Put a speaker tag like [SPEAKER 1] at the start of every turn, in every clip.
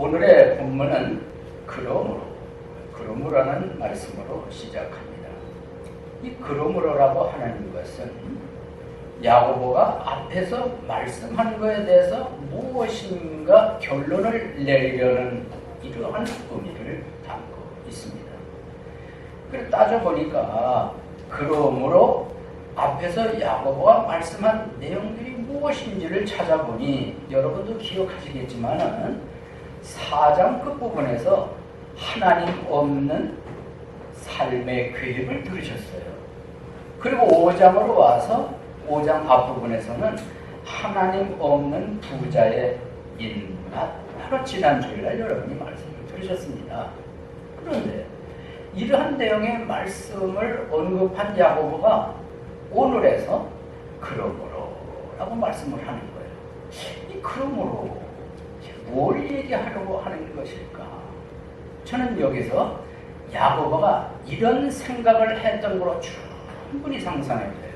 [SPEAKER 1] 오늘의 본문은 그러므로라는 말씀으로 시작합니다. 이 그러므로라고 하는 것은 야고보가 앞에서 말씀한 것에 대해서 무엇인가 결론을 내리려는 이러한 의미를 담고 있습니다. 그래서 따져보니까 그러므로 앞에서 야고보가 말씀한 내용들이 무엇인지를 찾아보니 여러분도 기억하시겠지만은 4장 끝부분에서 하나님 없는 삶의 계획을 들으셨어요. 그리고 5장으로 와서 5장 앞부분에서는 하나님 없는 부자의 인맛, 바로 지난 주일날 여러분이 말씀을 들으셨습니다. 그런데 이러한 내용의 말씀을 언급한 야고보가 오늘에서 그러므로라고 말씀을 하는 거예요. 이 그러므로 뭘 얘기하려고 하는 것일까? 저는 여기서 야고보가 이런 생각을 했던 거로 충분히 상상이 돼요.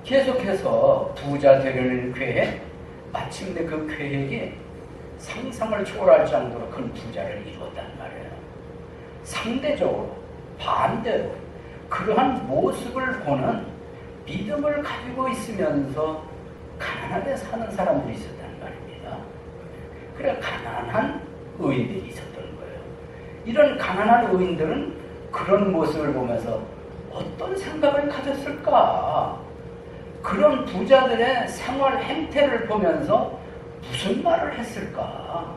[SPEAKER 1] 계속해서 부자 되려는 계획, 마침내 그 계획이 상상을 초월할 정도로 큰 부자를 이루었단 말이에요. 상대적으로, 반대로 그러한 모습을 보는 믿음을 가지고 있으면서 가난하게 사는 사람들이 있었단 말입니다. 그래 가난한 의인들이 있었던 거예요. 이런 가난한 의인들은 그런 모습을 보면서 어떤 생각을 가졌을까? 그런 부자들의 생활 행태를 보면서 무슨 말을 했을까?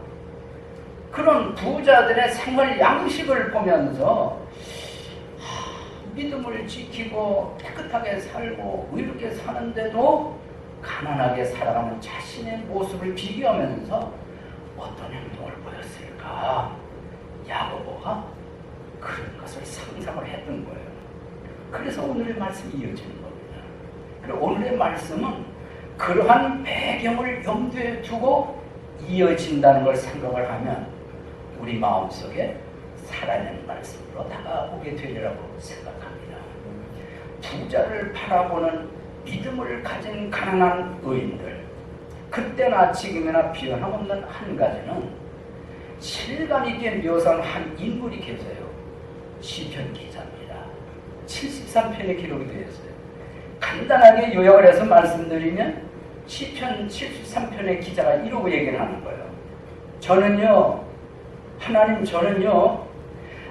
[SPEAKER 1] 그런 부자들의 생활 양식을 보면서 믿음을 지키고 깨끗하게 살고 의롭게 사는데도 가난하게 살아가는 자신의 모습을 비교하면서 어떤 행동을 보였을까? 야고보가 그런 것을 상상을 했던 거예요. 그래서 오늘의 말씀이 이어지는 겁니다. 그리고 오늘의 말씀은 그러한 배경을 염두에 두고 이어진다는 걸 생각을 하면 우리 마음속에 살아있는 말씀으로 다가오게 되리라고 생각합니다. 부자를 바라보는 믿음을 가진 가난한 의인들, 그때나 지금이나 변함없는 한 가지는 실감 있게 묘사한 한 인물이 계세요. 시편 기자입니다. 73편에 기록이 되어 있어요. 간단하게 요약을 해서 말씀드리면 시편 73편의 기자가 이러고 얘기를 하는 거예요.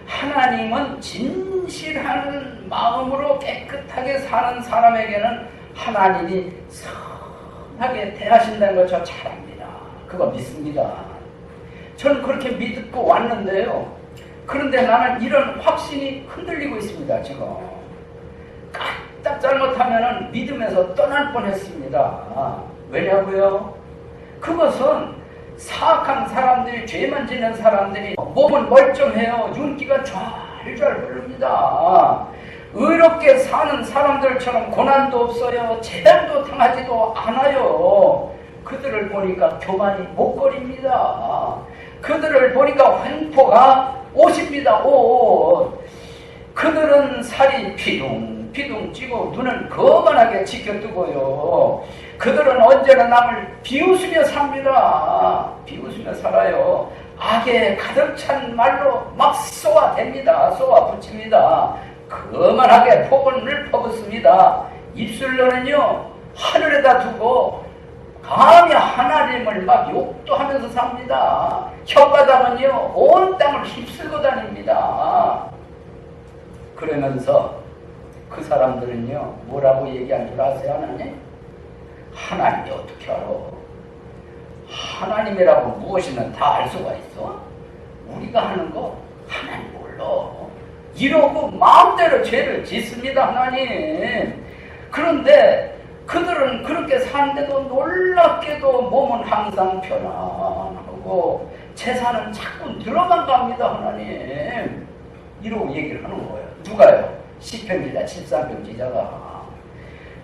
[SPEAKER 1] 하나님은 진실한 마음으로 깨끗하게 사는 사람에게는 하나님이 선하게 대하신다는 걸 저 잘 압니다. 그거 믿습니다. 저는 그렇게 믿고 왔는데요. 그런데 나는 이런 확신이 흔들리고 있습니다. 지금 까딱 잘못하면 믿음에서 떠날 뻔했습니다. 왜냐고요? 그것은 사악한 사람들이, 죄만 지는 사람들이 몸은 멀쩡해요. 윤기가 좔좔 흐릅니다. 의롭게 사는 사람들처럼 고난도 없어요. 재단도 당하지도 않아요. 그들을 보니까 교만이 목걸이입니다. 그들을 보니까 횡포가 옷입니다. 옷. 그들은 살이 피둥피둥 찌고 눈은 거만하게 지켜두고요. 그들은 언제나 남을 비웃으며 삽니다. 비웃으며 살아요. 악에 가득 찬 말로 막 쏘아댑니다. 쏘아붙입니다. 거만하게 폭언을 퍼붓습니다. 입술로는요 하늘에다 두고 감히 하나님을 막 욕도 하면서 삽니다. 혓바닥은요 온 땅을 휩쓸고 다닙니다. 그러면서 그 사람들은요 뭐라고 얘기한 줄 아세요? 하나님이 어떻게 알아? 하나님이라고 무엇이든 다 알 수가 있어? 우리가 하는 거 하나님 몰라. 이러고 마음대로 죄를 짓습니다. 하나님. 그런데 그들은 그렇게 사는데도 놀랍게도 몸은 항상 편안하고 재산은 자꾸 늘어만 갑니다. 하나님. 이러고 얘기를 하는 거예요. 누가요? 시편 기자, 73편 기자가.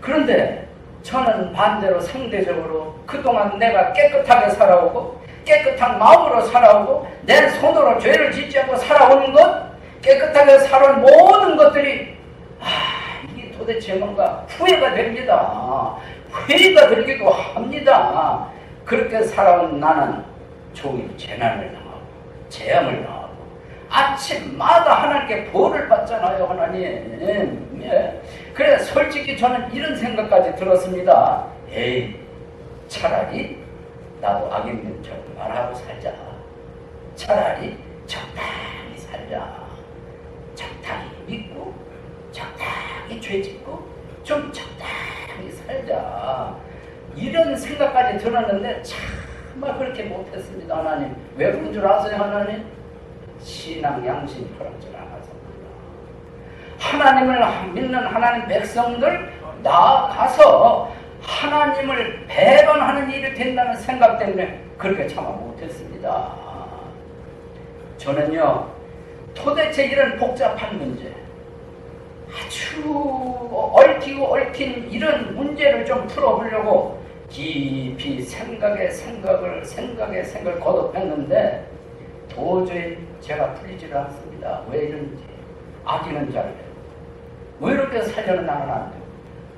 [SPEAKER 1] 그런데 저는 반대로 상대적으로 그동안 내가 깨끗하게 살아오고 깨끗한 마음으로 살아오고 내 손으로 죄를 짓지 않고 살아오는 것, 깨끗하게 살아온 모든 것들이 이게 도대체 뭔가 후회가 됩니다. 회의가 들기도 합니다. 그렇게 살아온 나는 종일 재난을 당하고 재앙을 당하고 아침마다 하나님께 벌을 받잖아요, 하나님. 예. 그래 솔직히 저는 이런 생각까지 들었습니다. 에이, 차라리 나도 악인된 척 말하고 살자. 차라리 적당히 살자. 적당히 믿고 적당히 죄 짓고 좀 적당히 살자. 이런 생각까지 들었는데 정말 그렇게 못했습니다. 하나님 왜 그런 줄 아세요? 하나님 신앙 양심 그런 줄 알았습니다. 하나님을 믿는 하나님 백성들 나아가서 하나님을 배반하는 일이 된다는 생각 때문에 그렇게 참아 못했습니다. 저는요 도대체 이런 복잡한 문제, 아주 얽히고 얽힌 이런 문제를 좀 풀어보려고 깊이 생각에 생각을 거듭했는데 도저히 제가 풀리지를 않습니다. 왜 이런지. 악인은 잘돼요. 왜 이렇게 살려는 나는 안 돼요.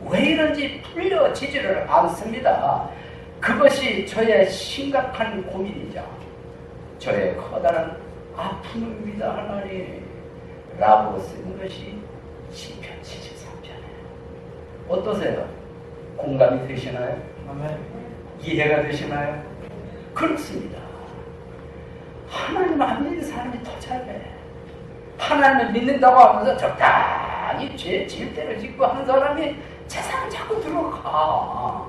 [SPEAKER 1] 왜 이런지 풀려지지를 않습니다. 그것이 저의 심각한 고민이자 저의 커다란 아픔입니다. 하나님 라고 쓴 것이 시편 73편이에요. 어떠세요? 공감이 되시나요? 이해가 되시나요? 그렇습니다. 하나님 안 믿는 사람이 더 잘해. 하나님을 믿는다고 하면서 적당히 죄 지을 때를 짓고 하는 사람이 세상을 자꾸 들어가.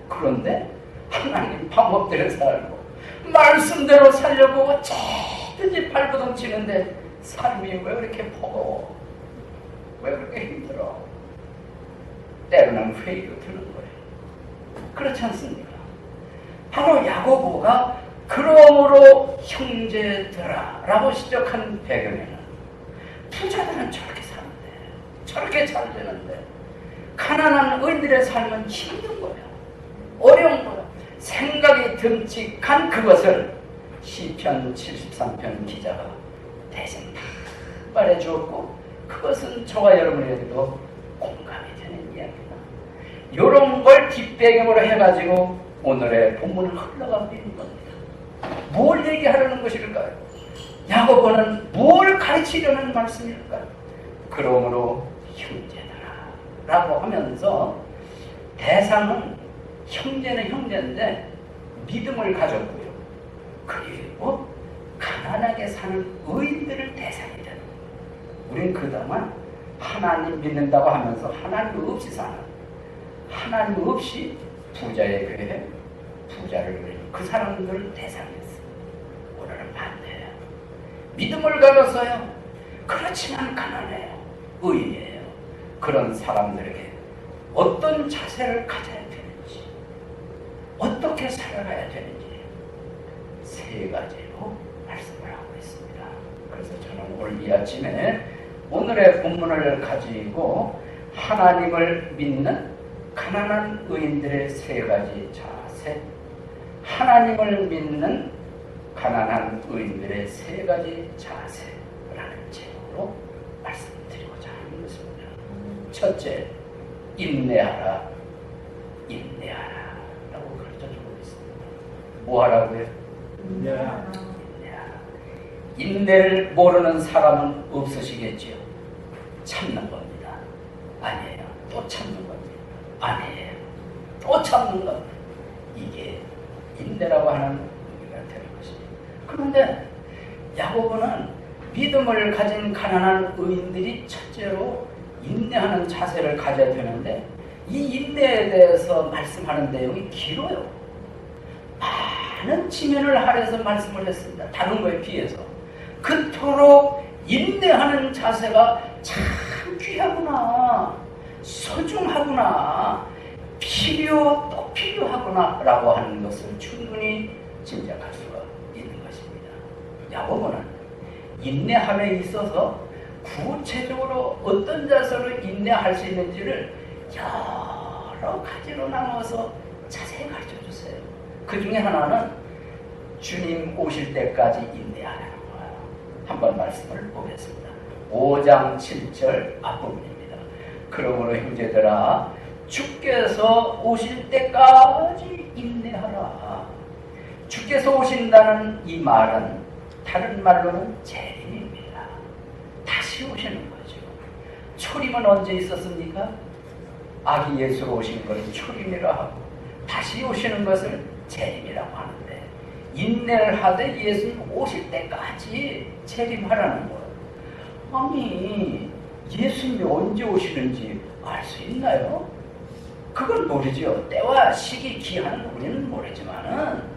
[SPEAKER 1] 그런데 하나님 방법대로 살고 말씀대로 살려고 어찌든지 발버둥 치는데 삶이 왜 그렇게 버거워? 왜 그렇게 힘들어? 때로는 회의도 드는 거예요. 그렇지 않습니까? 바로 야고보가 그러므로 형제들아 라고 시작한 배경에는 부자들은 저렇게 사는데 저렇게 잘 되는데 가난한 의인들의 삶은 힘든 거예요. 어려운 거예요. 생각이 듬직한 그것을 시편 73편 기자가 대신 다 말해 주었고 그것은 저와 여러분에게도 공감이 되는 이야기다. 이런 걸 뒷배경으로 해가지고 오늘의 본문을 흘러가고 있는 겁니다. 뭘 얘기하려는 것일까요? 야고보는 뭘 가르치려는 말씀일까요? 그러므로 형제들아 라고 하면서 대상은 형제는 형제인데 믿음을 가졌고요. 그리고 가난하게 사는 의인들을 대상이 되는 거예요. 우린 그동안 하나님 믿는다고 하면서 하나님 없이 사는, 하나님 없이 부자의 교회, 부자를 누리는 그 사람들을 대상이었어요. 오늘은 반대예요. 믿음을 가져서요. 그렇지만 가난해요. 의인이에요. 그런 사람들에게 어떤 자세를 가져야 되는지, 어떻게 살아가야 되는지 세 가지로 말씀을 하고 있습니다. 그래서 저는 오늘 이 아침에 오늘의 본문을 가지고 하나님을 믿는 가난한 의인들의 세 가지 자세, 하나님을 믿는 가난한 의인들의 세 가지 자세라는 제목으로 말씀드리고자 하는 것입니다. 첫째, 인내하라, 인내하라 라고 가르쳐주고 있습니다. 뭐 하라고요? 인내하라. 인내를 모르는 사람은 없으시겠지요. 참는 겁니다. 아니에요. 또 참는 겁니다. 아니에요. 또 참는 겁니다. 이게 인내라고 하는 의미가 되는 것입니다. 그런데 야고보는 믿음을 가진 가난한 의인들이 첫째로 인내하는 자세를 가져야 되는데 이 인내에 대해서 말씀하는 내용이 길어요. 많은 지면을 할애해서 말씀을 했습니다. 다른 거에 비해서. 그토록 인내하는 자세가 참 귀하구나, 소중하구나, 또 필요하구나 라고 하는 것을 충분히 짐작할 수가 있는 것입니다. 야고보는 인내함에 있어서 구체적으로 어떤 자세로 인내할 수 있는지를 여러 가지로 나눠서 자세히 가르쳐 주세요. 그 중에 하나는 주님 오실 때까지 인내하라는 거예요. 한번 말씀을 보겠습니다. 5장 7절 앞부분입니다. 그러므로 형제들아 주께서 오실 때까지 인내하라. 주께서 오신다는 이 말은 다른 말로는 재림입니다. 다시 오시는 거죠. 초림은 언제 있었습니까? 아기 예수로 오신 것을 초림이라 하고 다시 오시는 것을 재림이라고 하는데, 인내를 하되 예수님 오실 때까지 재림하라는 거예요. 아니, 예수님이 언제 오시는지 알 수 있나요? 그건 모르죠. 때와 시기, 기한은 우리는 모르지만은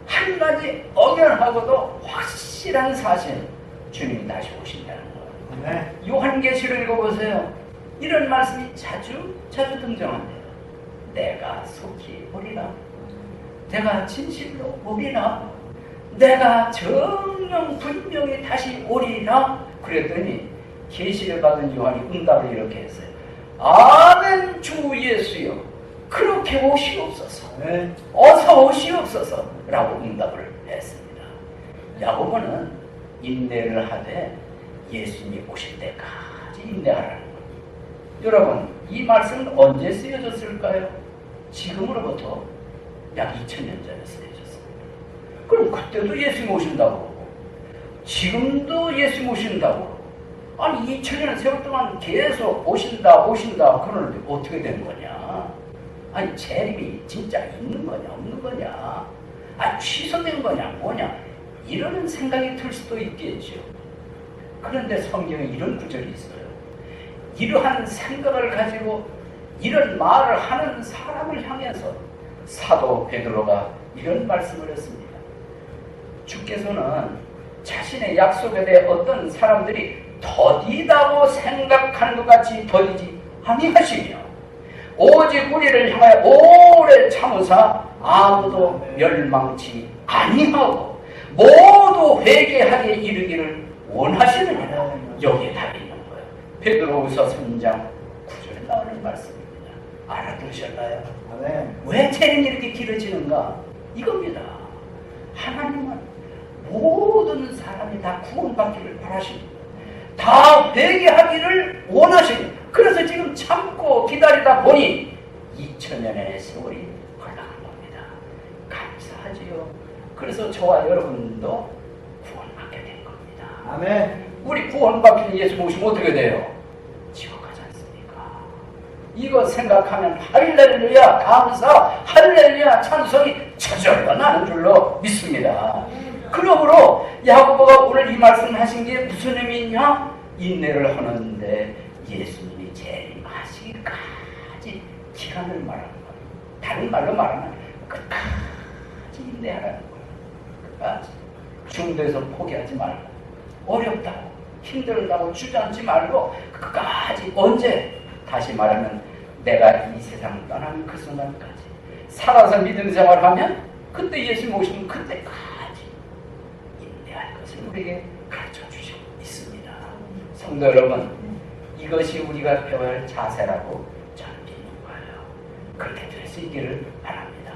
[SPEAKER 1] 한 가지 엄연하고도 확실한 사실, 주님이 다시 오신다는 거예요. 네. 요한계시를 읽어보세요. 이런 말씀이 자주 등장한대요. 내가 속히 오리라. 내가 진실로 오리라. 내가 정령 분명히 다시 오리라. 그랬더니 계시를 받은 요한이 응답을 이렇게 했어요. 아멘 주 예수여, 그렇게 오시옵소서. 네. 어서 오시옵소서 라고 응답을 했습니다. 야고보는 인내를 하되 예수님이 오실 때까지 인내하라는 겁니다. 여러분, 이 말씀은 언제 쓰여졌을까요? 지금으로부터 약 2000년 전에 쓰여졌습니다. 그럼 그때도 예수님 오신다고 그러고 지금도 예수님 오신다고 그러고, 아니 2000년 세월 동안 계속 오신다 그러는데 어떻게 된 거냐? 아니 재림이 진짜 있는 거냐 없는 거냐? 아니 취소된 거냐 뭐냐? 이런 생각이 들 수도 있겠죠. 그런데 성경에 이런 구절이 있어요. 이러한 생각을 가지고 이런 말을 하는 사람을 향해서 사도 베드로가 이런 말씀을 했습니다. 주께서는 자신의 약속에 대해 어떤 사람들이 더디다고 생각하는 것 같이 더디지 아니하시며, 오직 우리를 향하여 오래 참으사 아무도 멸망치 아니하고 모두 회개하게 이르기를 원하시느니라. 여기에 달려있는 거예요. 베드로후서 3장 9절에 나오는 말씀입니다. 알아들으셨나요? 네. 왜 재림이 이렇게 길어지는가? 이겁니다. 하나님은 모든 사람이 다 구원받기를 바라십니다. 다 회개하기를 원하십니다. 그래서 지금 참고 기다리다 보니 2000년의 세월이 흘러간 겁니다. 감사하지요. 그래서 저와 여러분도 구원받게 된 겁니다. 아멘. 우리 구원받기는 예수 모시면 어떻게 돼요? 지옥 가지 않습니까? 이거 생각하면 할렐루야 감사, 할렐루야 찬송이 저절로 나는 줄로 믿습니다. 그러므로 야고보가 오늘 이 말씀을 하신 게 무슨 의미냐? 인내를 하는데 예수님이 재림하시기까지 기간을 말하는 거예요. 다른 말로 말하면 끝까지 인내하라는 거예요. 끝까지. 중도에서 포기하지 말고, 어렵다고 힘들다고 주저앉지 말고 끝까지. 언제? 다시 말하면 내가 이 세상을 떠나는 그 순간까지 살아서 믿음 생활하면 그때 예수님 오시면 그때까지 우리에게 가르쳐 주시고 있습니다. 성도 여러분, 이것이 우리가 배워야 할 자세라고 저는 믿는 거예요. 그렇게 될 수 있기를 바랍니다.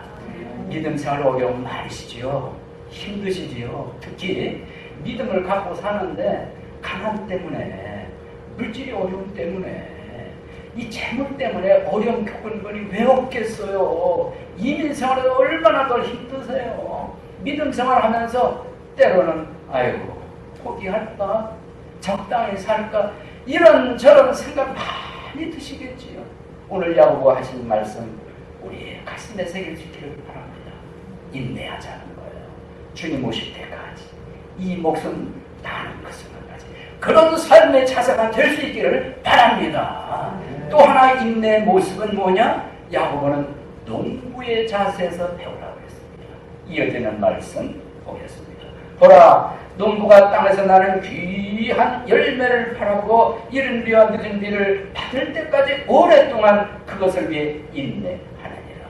[SPEAKER 1] 믿음 생활 어려움 많으시지요? 힘드시지요? 특히 믿음을 갖고 사는데 가난 때문에, 물질의 어려움 때문에, 이 재물 때문에 어려움 겪은 분이 왜 없겠어요? 이민 생활에서 얼마나 더 힘드세요? 믿음 생활하면서 때로는 아이고 포기할까? 적당히 살까? 이런저런 생각 많이 드시겠지요. 오늘 야고보가 하신 말씀 우리의 가슴에 새길 수 있기를 바랍니다. 인내하자는 거예요. 주님 오실 때까지 이 목숨 다하는 그 순간까지 그런 삶의 자세가 될 수 있기를 바랍니다. 또 하나 인내의 모습은 뭐냐? 야고보는 농부의 자세에서 배우라고 했습니다. 이어지는 말씀 보겠습니다. 보라, 농부가 땅에서 나는 귀한 열매를 바라고 이른 비와 늦은 비를 받을 때까지 오랫동안 그것을 위해 인내하느니라.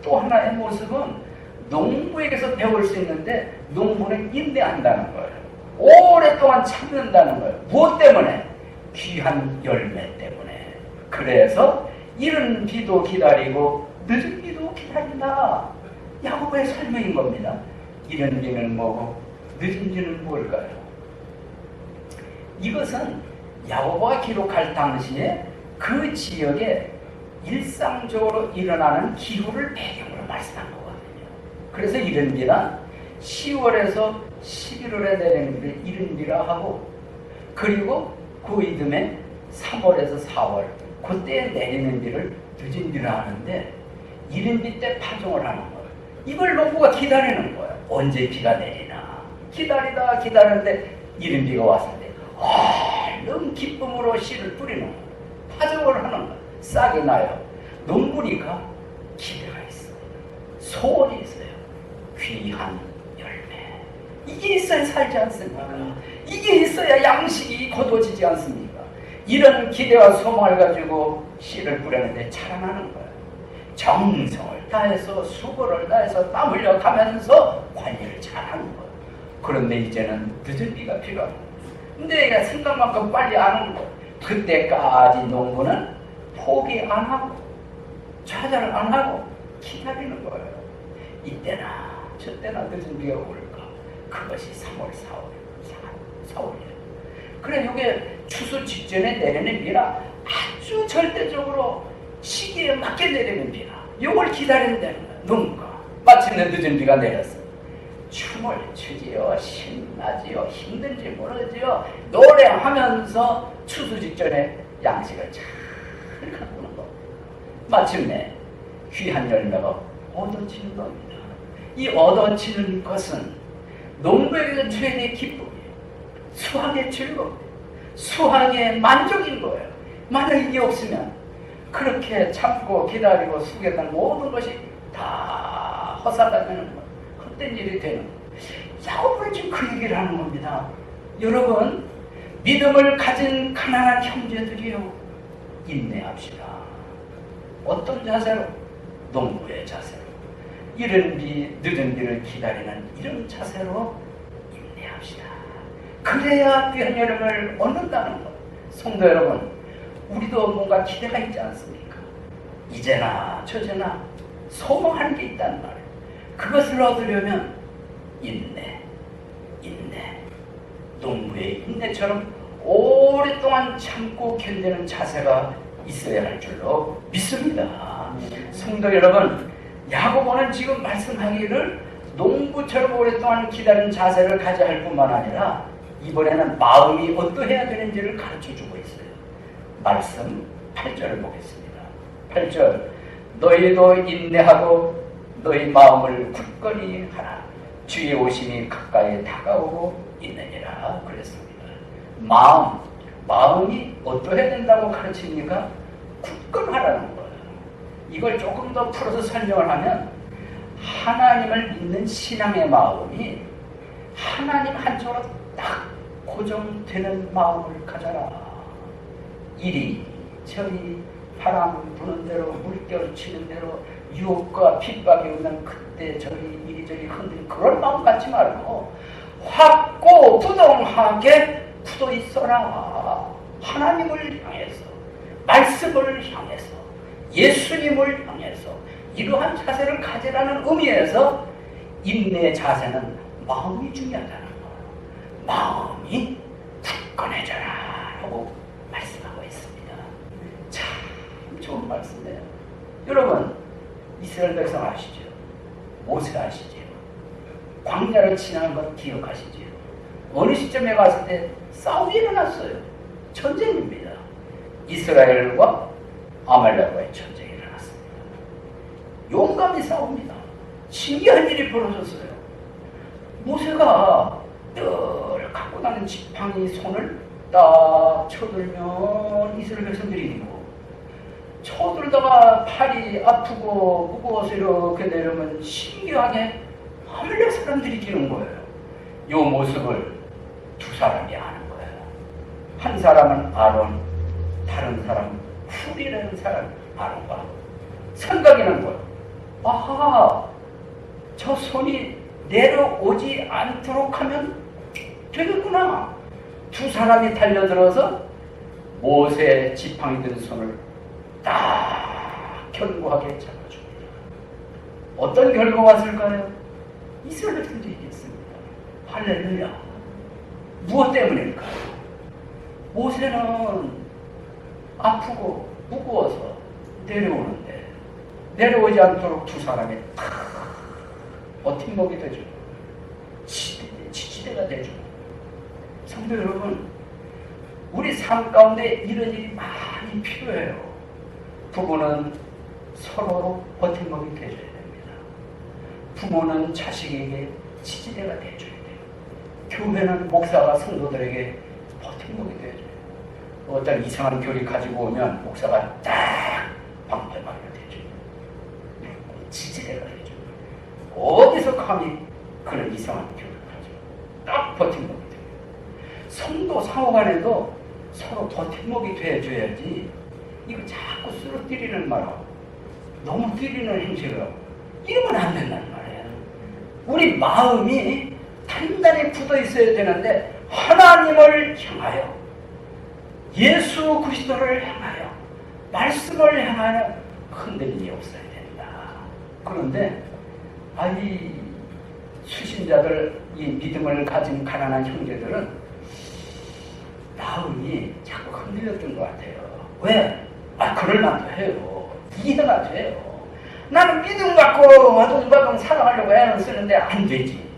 [SPEAKER 1] 또 하나의 모습은 농부에게서 배울 수 있는데, 농부는 인내한다는 거예요. 오랫동안 참는다는 거예요. 무엇 때문에? 귀한 열매 때문에. 그래서 이른 비도 기다리고 늦은 비도 기다린다. 야고보의 설명인 겁니다. 이른 비는 뭐고 늦은 비는 뭘까요? 이것은 야고보가 기록할 당시에 그 지역에 일상적으로 일어나는 기후를 배경으로 말씀한 거거든요. 그래서 이른 비는 10월에서 11월에 내리는 비를 이른비라 하고, 그리고 그 이듬해 3월에서 4월 그때에 내리는 비를 늦은 비라 하는데, 이른비 때 파종을 하는 거예요. 이걸 농부가 기다리는 거예요. 언제 비가 내리나 기다리는데 이른비가 왔을 때 너무 기쁨으로 씨를 뿌리는 거예요. 파종을 하는 거예요. 싹이 나요. 농부니까 기대가 있어요. 소원이 있어요. 귀한 열매. 이게 있어야 살지 않습니까? 이게 있어야 양식이 거둬지지 않습니까? 이런 기대와 소망을 가지고 씨를 뿌렸는데 자라나는 거예요. 정성을 다해서 수고를 다해서 땀 흘려가면서 관리를 잘하는 거예요. 그런데 이제는 늦은 비가 필요한 거예요. 근데 생각만큼 빨리 안 오는 거예요. 그때까지 농부는 포기 안 하고 좌절을 안 하고 기다리는 거예요. 이때나 저때나 늦은 비가 올까? 그것이 3월, 4월이에요. 그래, 이게 추수 직전에 내리는 비라 아주 절대적으로 시기에 맞게 내리는 비라. 이걸 기다린다는 거야. 농가. 마침내 늦은 비가 내렸어. 춤을 추지요, 신나지요, 힘든지 모르지요, 노래하면서 추수 직전에 양식을 잘 가꾸는 거. 마침내 귀한 열매가 얻어지는 겁니다. 이 얻어지는 것은 농부에게서 최대의 기쁨이에요. 수확의 즐거움이에요. 수확의 만족인 거예요. 만약 이게 없으면 그렇게 참고 기다리고 수고했던 모든 것이 다 헛살아가는 거예요. 헛된 일이 되는 거예요. 야곱은 지금 그 얘기를 하는 겁니다. 여러분, 믿음을 가진 가난한 형제들이요, 인내합시다. 어떤 자세로? 농부의 자세로. 이른 비, 늦은 비를 기다리는 이런 자세로 인내합시다. 그래야 귀한 열매를 얻는다는 것. 성도 여러분, 우리도 뭔가 기대가 있지 않습니까? 이제나 저제나 소망하는 게 있다는 말이에요. 그것을 얻으려면 인내. 농부의 인내처럼 오랫동안 참고 견디는 자세가 있어야 할 줄로 믿습니다. 성도 여러분, 야고보는 지금 말씀하기를 농부처럼 오랫동안 기다리는 자세를 가져야 할 뿐만 아니라 이번에는 마음이 어떠해야 되는지를 가르쳐주고 있어요. 말씀 8절을 보겠습니다. 8절, 너희도 인내하고 너희 마음을 굳건히 하라. 주의 오심이 가까이 다가오고 있느니라 그랬습니다. 마음이 어떠해야 된다고 가르칩니까? 굳건하라는 거예요. 이걸 조금 더 풀어서 설명을 하면, 하나님을 믿는 신앙의 마음이 하나님 한쪽으로 딱 고정되는 마음을 가져라. 이리저리 바람 부는 대로, 물결 치는 대로, 유혹과 핍박이 오면 그때 저리 이리저리 흔들리는 그런 마음 갖지 말고 확고 부동하게 굳어 있어라. 하나님을 향해서, 말씀을 향해서, 예수님을 향해서 이러한 자세를 가지라는 의미에서 인내의 자세는 마음이 중요하다는 거예요. 마음이 굳건해져라 라고 말씀하고 있습니다. 참 좋은 말씀이에요. 여러분, 이스라엘 백성 아시죠? 모세 아시죠? 광야를 지나는 것 기억하시죠? 어느 시점에 갔을 때 싸움이 일어났어요. 전쟁입니다. 이스라엘과 아말렉과의 전쟁이 일어났습니다. 용감히 싸웁니다. 신기한 일이 벌어졌어요. 모세가 늘 갖고 다니는 지팡이 손을 딱 쳐들면 이스라엘 백성들이 이기고, 쳐들다가 팔이 아프고 무거워서 이렇게 내려면 신기하게 아말렉 사람들이 이기는 거예요. 이 모습을 두 사람이 아는 거예요. 한 사람은 아론, 다른 사람은 훌이라는 사람, 아론과 생각이 난 거예요. 아하, 저 손이 내려오지 않도록 하면 되겠구나. 두 사람이 달려들어서 모세의 지팡이 든 손을 딱 견고하게 잡아줍니다. 어떤 결과가 왔을까요? 이스라엘 백성들이 이겼습니다. 할렐루야. 무엇 때문일까요? 모세는 아프고 무거워서 내려오는데 내려오지 않도록 두 사람이 탁 버팀목이 되죠. 되죠. 성도 여러분, 우리 삶 가운데 이런 일이 많이 필요해요. 부부는 서로 버팀목이 되어줘야 됩니다. 부모는 자식에게 지지대가 되어줘야 돼요. 교회는 목사가 성도들에게 버팀목이 되어줘야 돼요. 어떤 이상한 교리 가지고 오면 목사가 딱 방패막이가 되어줘요. 지지대가 되어줘요. 어디서 감히 그런 이상한 교리를 가지고 딱 버팀목이 돼요. 성도 상호간에도 서로 버팀목이 되어줘야지, 이거 자꾸 쓰러뜨리는 말하고 너무 때리는 행실을 하고 이러면 안 된다는 말이에요. 우리 마음이 단단히 굳어 있어야 되는데, 하나님을 향하여, 예수 그리스도를 향하여, 말씀을 향하여 흔들림이 없어야 된다. 그런데 이 수신자들, 이 믿음을 가진 가난한 형제들은 마음이 자꾸 흔들렸던 것 같아요. 왜? 그럴만도 해요. 이해가 돼요. 나는 믿음 갖고 아둥바둥 살아가려고 애는 쓰는데 안 되지.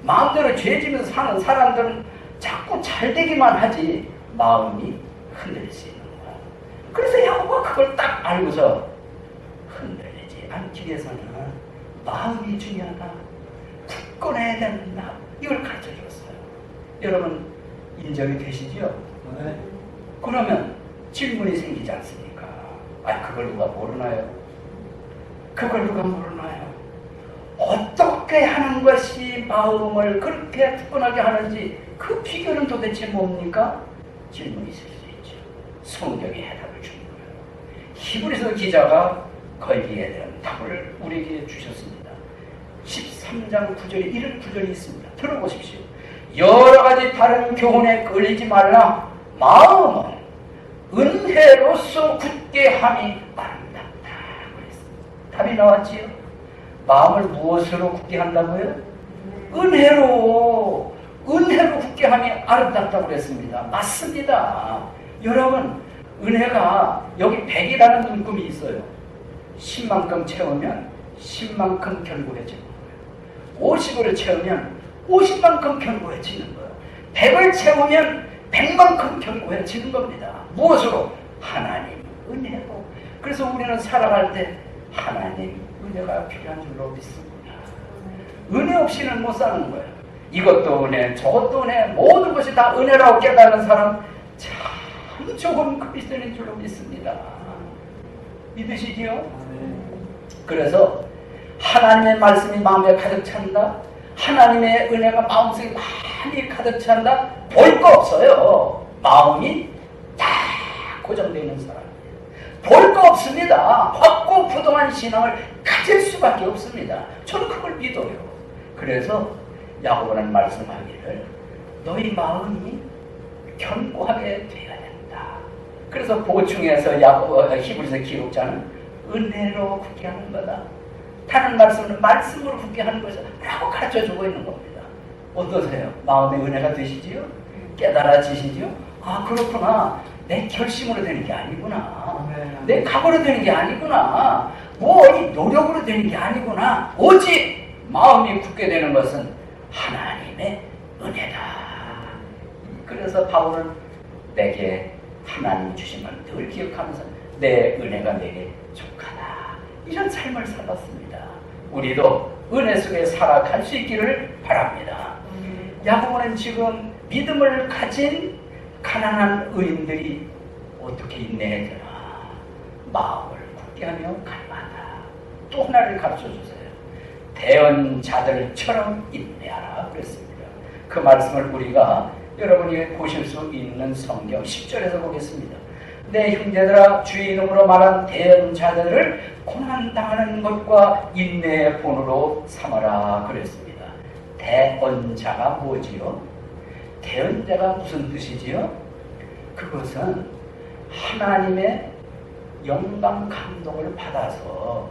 [SPEAKER 1] 마음대로 죄 지면서 사는 사람들은 자꾸 잘 되기만 하지 마음이 흔들릴 수 있는 거야. 그래서 야고보가 그걸 딱 알고서 흔들리지 않기 위해서는 마음이 중요하다, 굳건해야 된다, 이걸 가르쳐줬어요. 여러분 인정이 되시죠? 네. 그러면 질문이 생기지 않습니까? 그걸 누가 모르나요? 그걸 누가 모르나요? 어떻게 하는 것이 마음을 그렇게 굳건하게 하는지 그 비결은 도대체 뭡니까? 질문이 있을 수 있죠. 성경이 해답을 주는 거예요. 히브리서 기자가 거기에 대한 답을 우리에게 주셨습니다. 13장 9절에 이런 구절이 있습니다. 들어보십시오. 여러 가지 다른 교훈에 끌리지 말라. 마음은 은혜로서 굳게 함이 아름답다. 그랬습니다. 답이 나왔지요? 마음을 무엇으로 굳게 한다고요? 은혜로 굳게 함이 아름답다고 그랬습니다. 맞습니다. 여러분, 은혜가 여기 100이라는 눈금이 있어요. 10만큼 채우면 10만큼 견고해지는 거예요. 50을 채우면 50만큼 견고해지는 거예요. 100을 채우면 100만큼 견고해지는 겁니다. 무엇으로? 하나님 은혜로. 그래서 우리는 살아갈 때 하나님 은혜가 필요한 줄로 믿습니다. 은혜 없이는 못 사는 거예요. 이것도 은혜, 저것도 은혜, 모든 것이 다 은혜라고 깨닫는 사람 참 조금 그리스도인인 줄로 믿습니다. 믿으시지요? 그래서 하나님의 말씀이 마음에 가득 찬다, 하나님의 은혜가 마음속에 많이 가득 찬다, 볼 거 없어요. 마음이 다 고정되어 있는 사람이에요. 볼 거 없습니다. 확고부동한 신앙을 가질 수밖에 없습니다. 저는 그걸 믿어요. 그래서 야고보는 말씀하기를 너희 마음이 견고하게 되어야 된다. 그래서 보충해서 히브리서 기록자는 은혜로 굳게 하는 거다. 다른 말씀은 말씀으로 굳게 하는 것이다 라고 가르쳐주고 있는 겁니다. 어떠세요? 마음의 은혜가 되시지요? 깨달아지시지요? 그렇구나. 내 결심으로 되는 게 아니구나. 내 각오로 되는 게 아니구나. 이 노력으로 되는 게 아니구나. 오직 마음이 굳게 되는 것은 하나님의 은혜다. 그래서 바울은 내게 하나님이 주신 걸 늘 기억하면서 내 은혜가 내게 족하다, 이런 삶을 살았습니다. 우리도 은혜 속에 살아갈 수 있기를 바랍니다. 야고보는 지금 믿음을 가진 가난한 의인들이 어떻게 인내해야 되나, 마음을 굳게 하며 갈망하라. 또 하나를 가르쳐주세요. 대언자들처럼 인내하라 그랬습니다. 그 말씀을 우리가 여러분이 보실 수 있는 성경 10절에서 보겠습니다. 내 형제들아, 주의 이름으로 말한 대언자들을 고난당하는 것과 인내의 본으로 삼아라 그랬습니다. 대언자가 뭐지요? 대언자가 무슨 뜻이지요? 그것은 하나님의 영광 감동을 받아서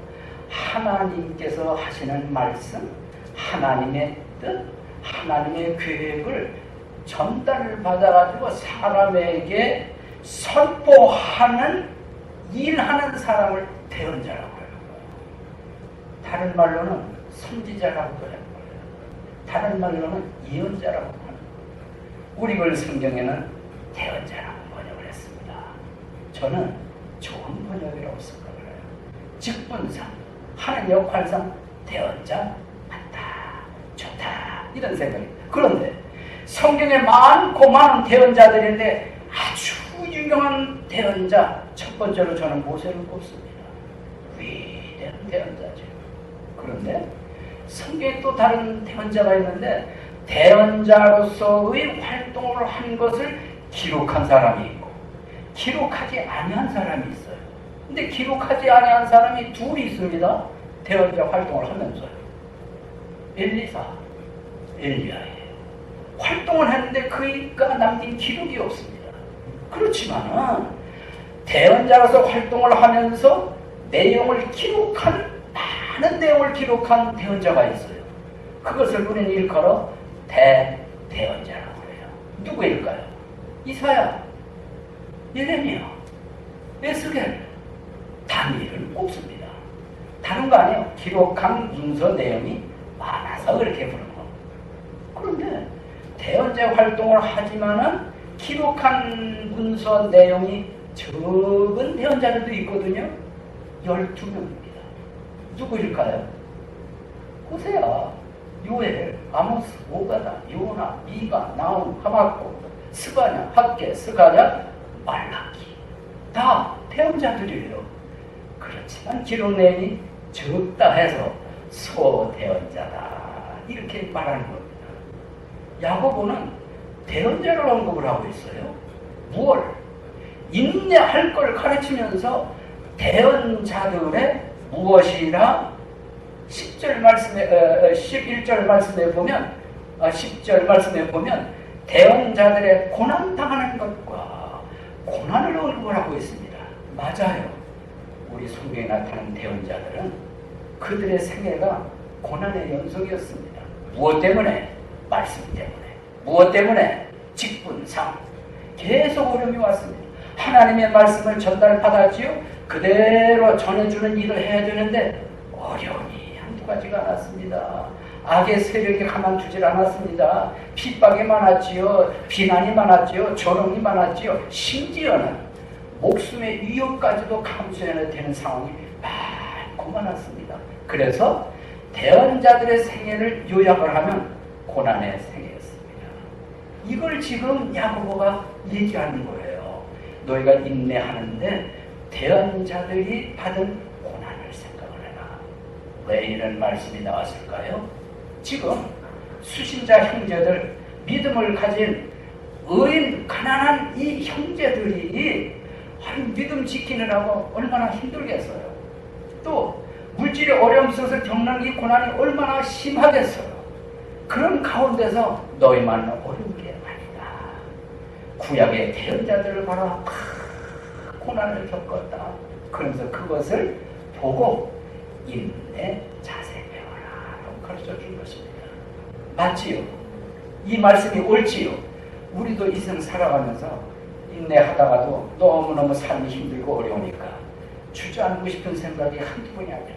[SPEAKER 1] 하나님께서 하시는 말씀, 하나님의 뜻, 하나님의 계획을 전달을 받아가지고 사람에게 선포하는, 일하는 사람을 대언자라고 해요. 다른 말로는 선지자라고 해요. 다른 말로는 예언자라고 하는 거예요. 우리 글 성경에는 대언자라고 번역을 했습니다. 저는 좋은 번역이라고 생각을 해요. 직분상, 하는 역할상 대언자 맞다, 좋다 이런 생각입니다. 그런데 성경에 많고 많은 대언자들인데 아주 유명한 대언자 첫 번째로 저는 모세를 꼽습니다. 위대한 대언자죠. 그런데 성경에 또 다른 대언자가 있는데 대언자로서의 활동을 한 것을 기록한 사람이 있고 기록하지 아니한 사람이 있어요. 근데 기록하지 아니한 사람이 둘이 있습니다. 대언자 활동을 하면서요. 엘리사, 엘리야예요. 활동을 했는데 그가 남긴 기록이 없습니다. 그렇지만은 대언자로서 활동을 하면서 내용을 기록한 많은 내용을 기록한 대언자가 있어요. 그것을 우리는 일컬어 대언자라고 해요. 누구일까요? 이사야, 예레미야, 에스겔, 다니엘을 꼽습니다. 다른 거 아니에요. 기록한 문서 내용이 많아서 그렇게 부르는 겁니다. 그런데 대언자 활동을 하지만은 기록한 문서 내용이 적은 대언자들도 있거든요. 12명입니다. 누구일까요? 호세아, 요엘, 아모스, 오바다, 요나, 미가, 나움, 하박국, 스바냐, 학개, 스가랴, 말라기 다 대언자들이에요. 그렇지만 기록 내용이 적다 해서 소대언자다 이렇게 말하는 겁니다. 야고보는 대언자를 언급을 하고 있어요. 무엇? 인내할 걸 가르치면서 대언자들의 무엇이라 11절 말씀에 보면 10절 말씀에 보면 대언자들의 고난 당하는 것과 고난을 언급을 하고 있습니다. 맞아요. 우리 성경에 나타난 대언자들은 그들의 생애가 고난의 연속이었습니다. 무엇 때문에? 말씀 때문에. 무엇 때문에? 직분상 계속 어려움이 왔습니다. 하나님의 말씀을 전달받았지요. 그대로 전해주는 일을 해야 되는데 어려움이 한두 가지가 않았습니다. 악의 세력이 가만두질 않았습니다. 핍박이 많았지요. 비난이 많았지요. 조롱이 많았지요. 심지어는 목숨의 위협까지도 감수해야 되는 상황이 많고 많았습니다. 그래서 대언자들의 생애를 요약을 하면 고난의 생애였습니다. 이걸 지금 야고보가 얘기하는 거예요. 너희가 인내하는데 대언자들이 받은 고난을 생각을 해라. 왜 이런 말씀이 나왔을까요? 지금 수신자 형제들, 믿음을 가진 의인, 가난한 이 형제들이 믿음 지키느라고 얼마나 힘들겠어요. 또 물질의 어려움 속에서 겪는 이 고난이 얼마나 심하겠어요. 그런 가운데서 너희만 어려운 게 아니다. 구약의 대언자들을 봐라. 고난을 겪었다. 그러면서 그것을 보고 인내, 자세 배워라 라고 가르쳐 준 것입니다. 맞지요? 이 말씀이 옳지요? 우리도 인생 살아가면서 인내하다가도 너무너무 삶이 힘들고 어려우니까 주저앉고 싶은 생각이 한두 번이 아니라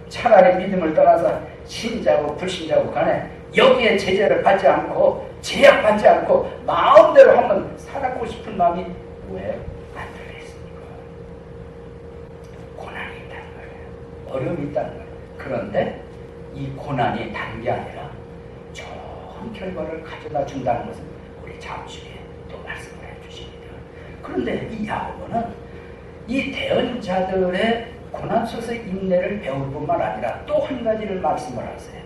[SPEAKER 1] 차라리 믿음을 떠나서 신자고 불신자고 간에 여기에 제재를 받지 않고 제약받지 않고 마음대로 한번 살아보고 싶은 마음이 왜 안 들어있습니까? 고난이 있다는 거예요. 어려움이 있다는 거예요. 그런데 이 고난이 다른 게 아니라 좋은 결과를 가져다 준다는 것은 우리 잠시 후에 또 말씀을 해주십니다. 그런데 이 야고보는 이 대언자들의 고난 속에서 인내를 배울 뿐만 아니라 또 한 가지를 말씀을 하세요.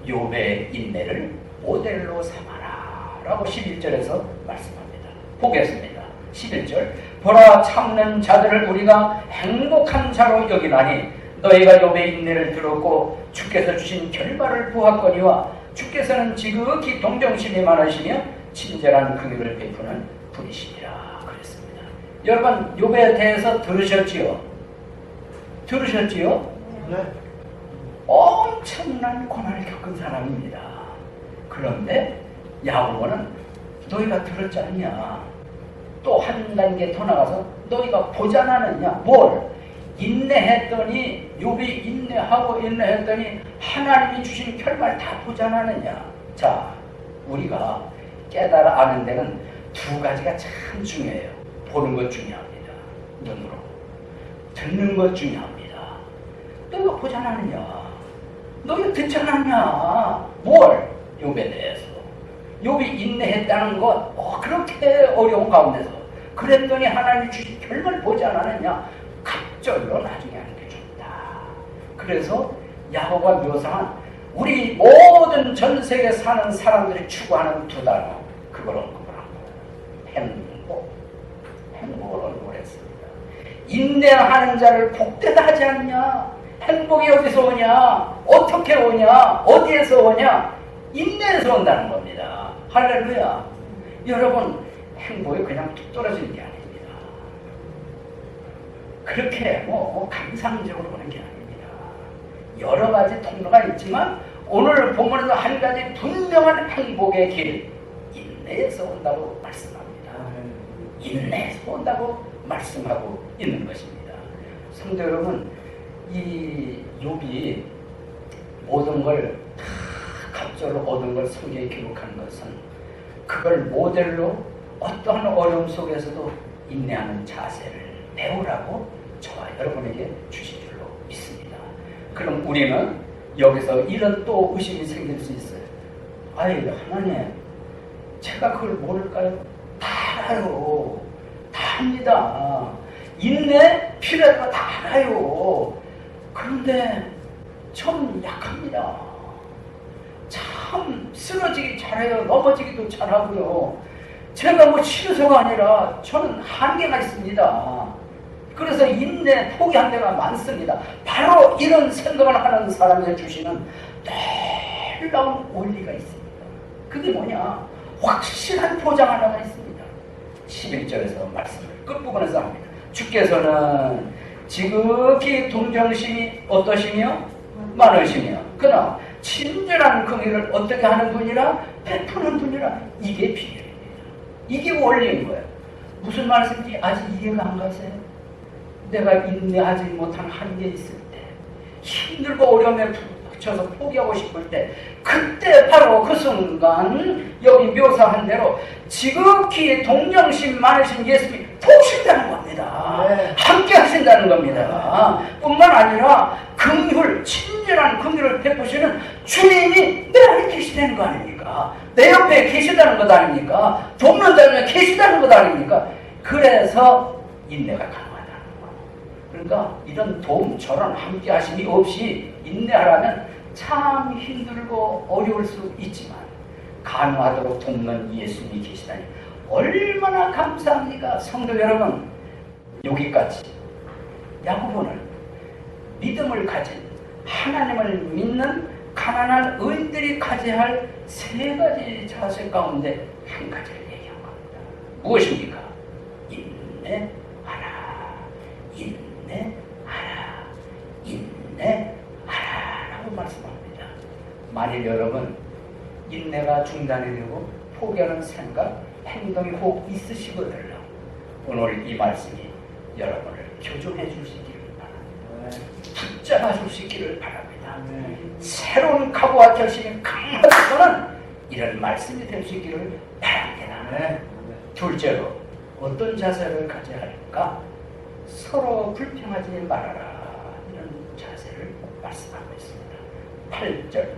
[SPEAKER 1] 욥의 인내를 모델로 삼아라 라고 11절에서 말씀합니다. 보겠습니다. 11절 보라 참는 자들을 우리가 행복한 자로 여기나니 너희가 욥의 인내를 들었고 주께서 주신 결말을 보았거니와 주께서는 지극히 동정심이 많으시며 친절한 긍휼을 베푸는 분이시니라 그랬습니다. 여러분 욥에 대해서 들으셨지요? 들으셨지요? 네. 엄청난 고난을 겪은 사람입니다. 그런데 야고보는 너희가 들었지 않냐? 또 한 단계 더 나가서 너희가 보지 않았느냐? 뭘? 인내했더니 욥이 인내했더니 하나님이 주신 결말 다 보지 않았느냐? 자, 우리가 깨달아 아는 데는 두 가지가 참 중요해요. 보는 것 중요합니다. 눈으로. 듣는 것 중요합니다. 너가 보지 않았느냐? 너가 듣지 않았냐? 뭘? 욥에 대해서. 욥이 인내했다는 것, 그렇게 어려운 가운데서. 그랬더니 하나님 주신 결과를 보지 않았느냐? 갑절로 나중에 하는 게 좋다. 그래서 야고보가 묘사한 우리 모든 전 세계에 사는 사람들이 추구하는 두 단어, 그걸 언급을 한 거예요. 행복. 행복을 언급을 했습니다. 인내하는 자를 복되다 하지 않냐? 행복이 어디서 오냐? 어떻게 오냐? 어디에서 오냐? 인내에서 온다는 겁니다. 할렐루야. 여러분, 행복이 그냥 뚝 떨어지는 게 아닙니다. 그렇게 감상적으로 오는 게 아닙니다. 여러 가지 통로가 있지만 오늘 본문에서 한 가지 분명한 행복의 길, 인내에서 온다고 말씀합니다. 인내에서 온다고 말씀하고 있는 것입니다. 성도 여러분, 이 욥이 모든 걸 다 갑절로 얻은 걸 성경에 기록한 것은 그걸 모델로 어떠한 어려움 속에서도 인내하는 자세를 배우라고 저와 여러분에게 주신 줄로 믿습니다. 그럼 우리는 여기서 이런 또 의심이 생길 수 있어요. 아이, 하나님, 제가 그걸 모를까요? 다 알아요. 다 합니다. 인내 필요한 거 다 알아요. 그런데 좀 약합니다. 참 쓰러지기 잘해요. 넘어지기도 잘하고요. 제가 치료소가 아니라 저는 한계가 있습니다. 그래서 인내 포기한 데가 많습니다. 바로 이런 생각을 하는 사람에게 주시는 놀라운 원리가 있습니다. 그게 뭐냐? 확실한 포장 하나가 있습니다. 11절에서 말씀을 끝부분에서 합니다. 주께서는 지극히 동정심이 어떠시며 많으시며 그러나 친절한 긍휼을 어떻게 하는 분이라? 베푸는 분이라. 이게 비결입니다. 이게 원리인 거예요. 무슨 말씀인지 아직 이해가 안 가세요? 내가 인내하지 못한 한계 있을 때, 힘들고 어려움에 부딪혀서 포기하고 싶을 때, 그때 바로 그 순간 여기 묘사한 대로 지극히 동정심 많으신 예수님이 도우신다는 겁니다. 네. 함께 하신다는 겁니다. 뿐만 아니라 긍휼, 친절한 긍휼을 베푸시는 주님이 내 안에 계시다는 거 아닙니까? 내 옆에 계시다는 것 아닙니까? 돕는다면 계시다는 것 아닙니까? 그래서 인내가 가능하다는 거예요. 그러니까 이런 도움, 저런 함께 하심이 없이 인내하라면 참 힘들고 어려울 수 있지만 가능하도록 돕는 예수님이 계시다니 얼마나 감사합니까? 성도 여러분, 여기까지 야고보는 믿음을 가진 하나님을 믿는 가난한 의인들이 가져야 할 세 가지 자세 가운데 한 가지를 얘기한 겁니다. 무엇입니까? 인내하라, 인내하라, 인내하라 라고 말씀합니다. 만일 여러분 인내가 중단이 되고 포기하는 생각, 행동이 혹 있으시거든요. 오늘 이 말씀이 여러분을 교정해 주시기를 바랍니다. 붙잡아 주시기를 바랍니다. 새로운 각오와 결심이 강하시고는 이런 말씀이 될 수 있기를 바랍니다. 둘째로 어떤 자세를 가져야 할까? 서로 불평하지 말아라. 이런 자세를 말씀하고 있습니다. 8절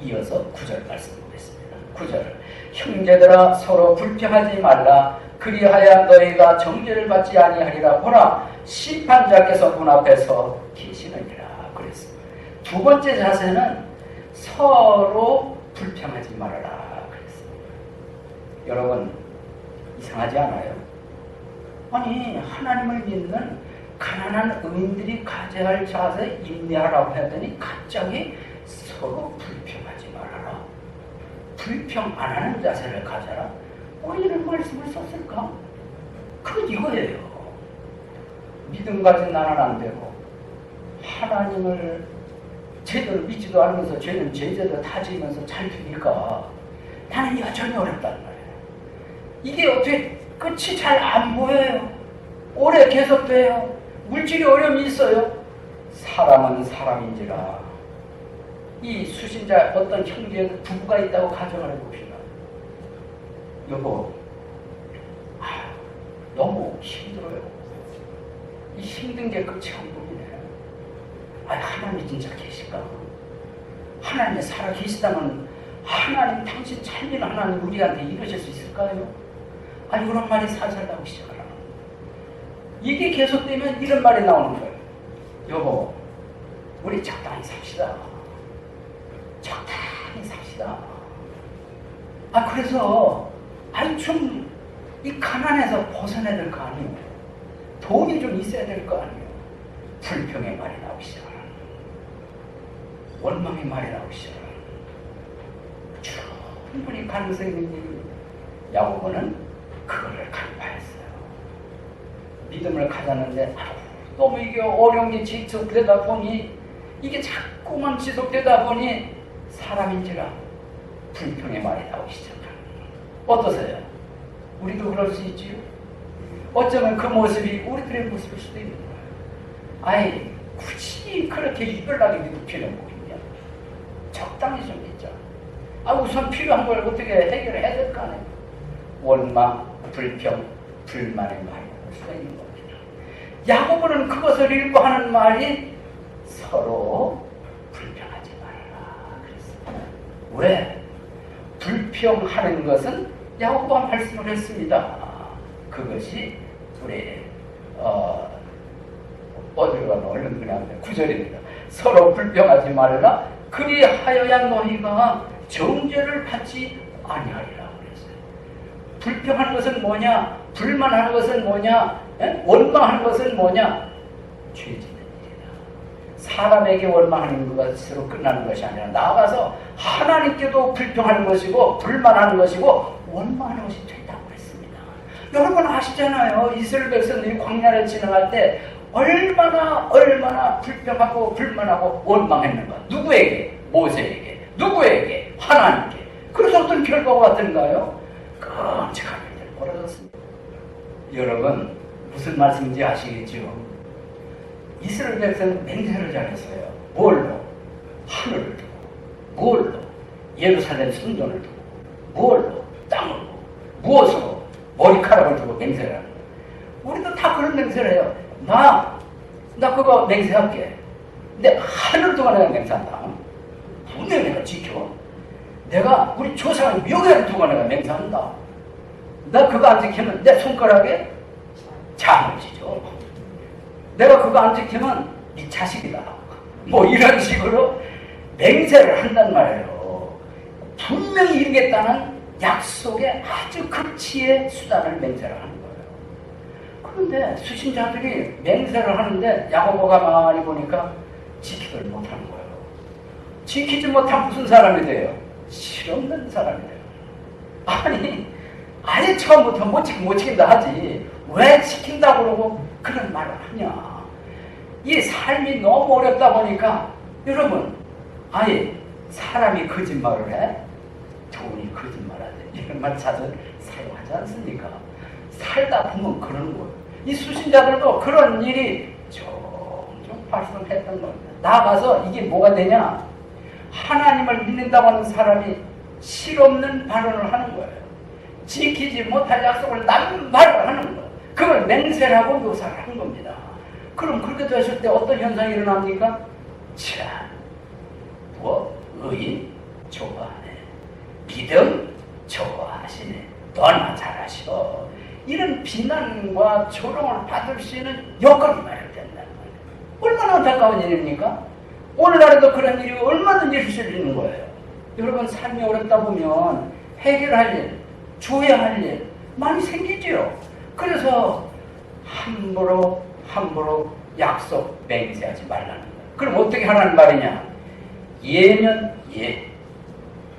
[SPEAKER 1] 이어서 9절 말씀드리겠습니다. 9절 형제들아 서로 불평하지 말라. 그리하여 너희가 정죄를 받지 아니하리라. 보라 심판자께서 문 앞에서 계시느니라. 그랬습니다. 두 번째 자세는 서로 불평하지 말아라. 그랬습니다. 여러분 이상하지 않아요? 아니 하나님을 믿는 가난한 의인들이 가져야 할 자세 인내하라고 하더니 갑자기 서로 불평하지 말아라. 불평 안 하는 자세를 가져라. 왜 이런 말씀을 썼을까? 그건 이거예요. 믿음 가진 나는 안 되고 하나님을 제대로 믿지도 않으면서 죄는 제대로 다지면서 잘 되니까 나는 여전히 어렵단 말이에요. 이게 어떻게 끝이 잘 안 보여요. 오래 계속돼요. 물질이 어려움이 있어요. 사람은 사람인지라 이 수신자 어떤 형제 부부가 있다고 가정을 해봅시다. 여보, 너무 힘들어요. 이 힘든 게 끝이 한복이네. 하나님이 진짜 계실까? 하나님이 살아 계시다면 하나님, 당신 참된 하나님 우리한테 이러실 수 있을까요? 이런 말이 살살 나오기 시작하라. 이게 계속되면 이런 말이 나오는 거예요. 여보, 우리 적당히 삽시다. 적당히 삽시다. 그래서 좀 이 가난에서 벗어나야 될 거 아니에요. 돈이 좀 있어야 될 거 아니에요. 불평의 말이 나오기 시작하라. 원망의 말이 나오기 시작하라. 충분히 가능성이 있는 일이 야고보는 그거를 간파했어요. 믿음을 가졌는데 너무 이게 어려운 게 지속되다 보니, 이게 자꾸만 지속되다 보니 사람인지라 불평의 말이 나오기 시작합니다. 어떠세요? 우리도 그럴 수 있지요? 어쩌면 그 모습이 우리들의 모습일 수도 있는 거예요. 굳이 그렇게 이별나게 믿을 필요는 뭐있냐? 적당히 좀 믿자. 우선 필요한 걸 어떻게 해결해야 될 거 아니에요? 원망, 불평, 불만의 말이 나올 수가 있는 겁니다. 야고보는 그것을 읽고 하는 말이 서로 불평하지 말라 그랬습니다. 왜? 불평하는 것은 야고보가 말씀을 했습니다. 그것이 우리 어디로 가나 얼른 그냥 9절입니다. 서로 불평하지 말라. 그리하여야 너희가 정죄를 받지 아니하리라 그랬어요. 불평하는 것은 뭐냐? 불만하는 것은 뭐냐? 원망하는 것은 뭐냐? 죄 짓는 일이다. 사람에게 원망하는 것으로 끝나는 것이 아니라 나아가서 하나님께도 불평하는 것이고 불만하는 것이고 원망하는 것이 된다고 했습니다. 여러분 아시잖아요. 이스라엘 백성들이 광야를 지나갈 때 얼마나 불평하고 불만하고 원망했는가. 누구에게? 모세에게. 누구에게? 하나님께. 그래서 어떤 결과가 왔던가요? 끔찍한 일들이 벌어졌습니다. 여러분 무슨 말씀인지 아시겠죠? 이스라엘 백성은 맹세를 잘했어요. 뭘로? 하늘을 두고. 뭘로? 예루살렘 성전을 두고. 뭘로? 땅을 두고. 무엇으로? 머리카락을 두고 맹세를 하는 거예요. 우리도 다 그런 맹세를 해요. 나 그거 맹세할게. 근데 하늘 동안 내가 맹세한다. 분명히 내가 지켜. 내가 우리 조상의 명예를 두고 내가 맹세한다. 나 그거 안 지키면 내 손가락에 장을 지죠. 내가 그거 안 지키면 네 자식이다. 이런 식으로 맹세를 한단 말이에요. 분명히 이루겠다는 약속의 아주 극치의 수단을 맹세를 하는 거예요. 그런데 수신자들이 맹세를 하는데 야고보가 많이 보니까 지키지를 못하는 거예요. 지키지 못한 무슨 사람이 돼요? 실없는 사람이 돼요. 아예 처음부터 못 지킨다 하지 왜 지킨다고 그러고 그런 말을 하냐. 이 삶이 너무 어렵다 보니까 여러분 사람이 거짓말을 해? 돈이 거짓말하지. 이런 말 자주 사용하지 않습니까? 살다 보면 그런 거예요. 이 수신자들도 그런 일이 종종 발생했던 겁니다. 나아가서 이게 뭐가 되냐? 하나님을 믿는다고 하는 사람이 실없는 발언을 하는 거예요. 지키지 못할 약속을 남발을 하는 거예요. 그걸 맹세하고 묘사를 한 겁니다. 그럼 그렇게 되실 때 어떤 현상이 일어납니까? 의인 좋아하네. 믿음 좋아하시네. 너나 잘하시오. 이런 비난과 조롱을 받을 수 있는 여건이 마련된다는 거예요. 얼마나 안타까운 일입니까? 오늘날에도 그런 일이 얼마든지 있을 수 있는 거예요. 여러분 삶이 어렵다 보면 해결할 일, 줘야 할 일 많이 생기죠. 그래서 함부로 약속 맹세하지 말라는 거예요. 그럼 어떻게 하라는 말이냐? 예면 예,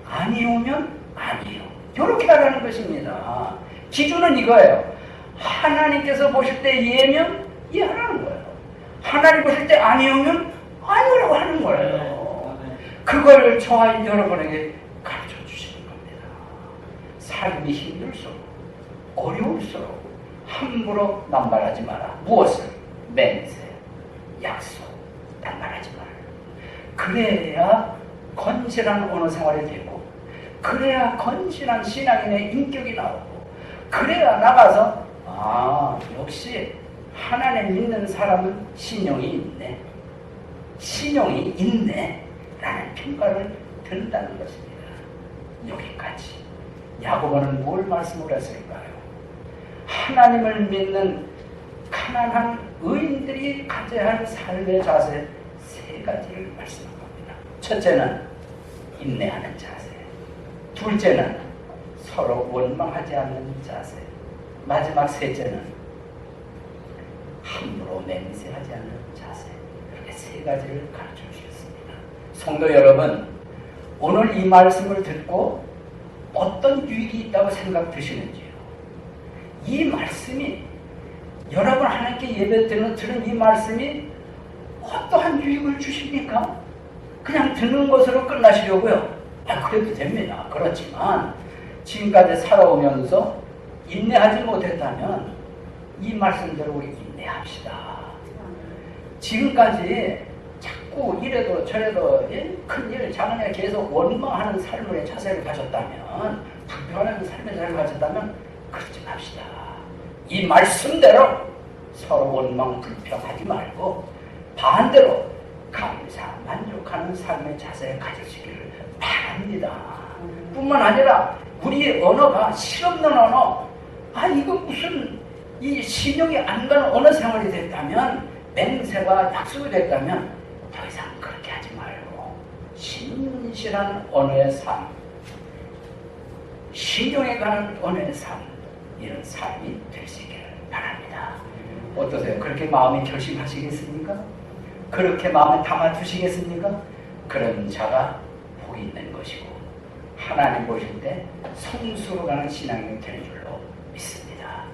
[SPEAKER 1] 아니오면 아니요. 이렇게 하라는 것입니다. 기준은 이거예요. 하나님께서 보실 때 예면 예하라는 거예요. 하나님 보실 때 아니오면 아니라고 하는 거예요. 그걸 저와 여러분에게 가르쳐 주시는 겁니다. 삶이 힘들수록 어려울수록 함부로 남발하지 마라. 무엇을? 맹세, 약속, 남발하지 마라. 그래야 건실한 언어 생활이 되고 그래야 건실한 신앙인의 인격이 나오고, 그래야 나가서 역시 하나님 믿는 사람은 신용이 있네, 신용이 있네 라는 평가를 듣는다는 것입니다. 여기까지 야고보는 뭘 말씀을 했을까요? 하나님을 믿는 가난한 의인들이 가져야 할 삶의 자세 세 가지를 말씀한 겁니다. 첫째는 인내하는 자세, 둘째는 서로 원망하지 않는 자세, 마지막 셋째는 함부로 맹세하지 않는 자세. 이렇게 세 가지를 가르쳐 주셨습니다. 성도 여러분, 오늘 이 말씀을 듣고 어떤 유익이 있다고 생각 드시는지요? 이 말씀이, 여러분 하나님께 예배 들은 이 말씀이 어떠한 유익을 주십니까? 그냥 듣는 것으로 끝나시려고요? 그래도 됩니다. 그렇지만 지금까지 살아오면서 인내하지 못했다면 이 말씀대로 우리 인내합시다. 지금까지 자꾸 이래도 저래도 큰일 작은일 계속 원망하는 삶의 자세를 가졌다면, 불평하는 삶의 자세를 가졌다면 그러지 맙시다. 이 말씀대로 서로 원망 불평하지 말고 반대로 감사 만족하는 삶의 자세를 가지시기를 바랍니다. 뿐만 아니라 우리의 언어가 실없는 언어, 이거 무슨 이 신용이 안 가는 언어 생활이 됐다면, 맹세가 약속이 됐다면 더 이상 그렇게 하지 말고 신실한 언어의 삶, 신용에 가는 언어의 삶, 이런 삶이 되시기를 바랍니다. 어떠세요? 그렇게 마음이 결심하시겠습니까? 그렇게 마음에 담아두시겠습니까? 그런 자가 복이 있는 것이고 하나님 보실 때 성수로 가는 신앙이 되는 줄로 믿습니다.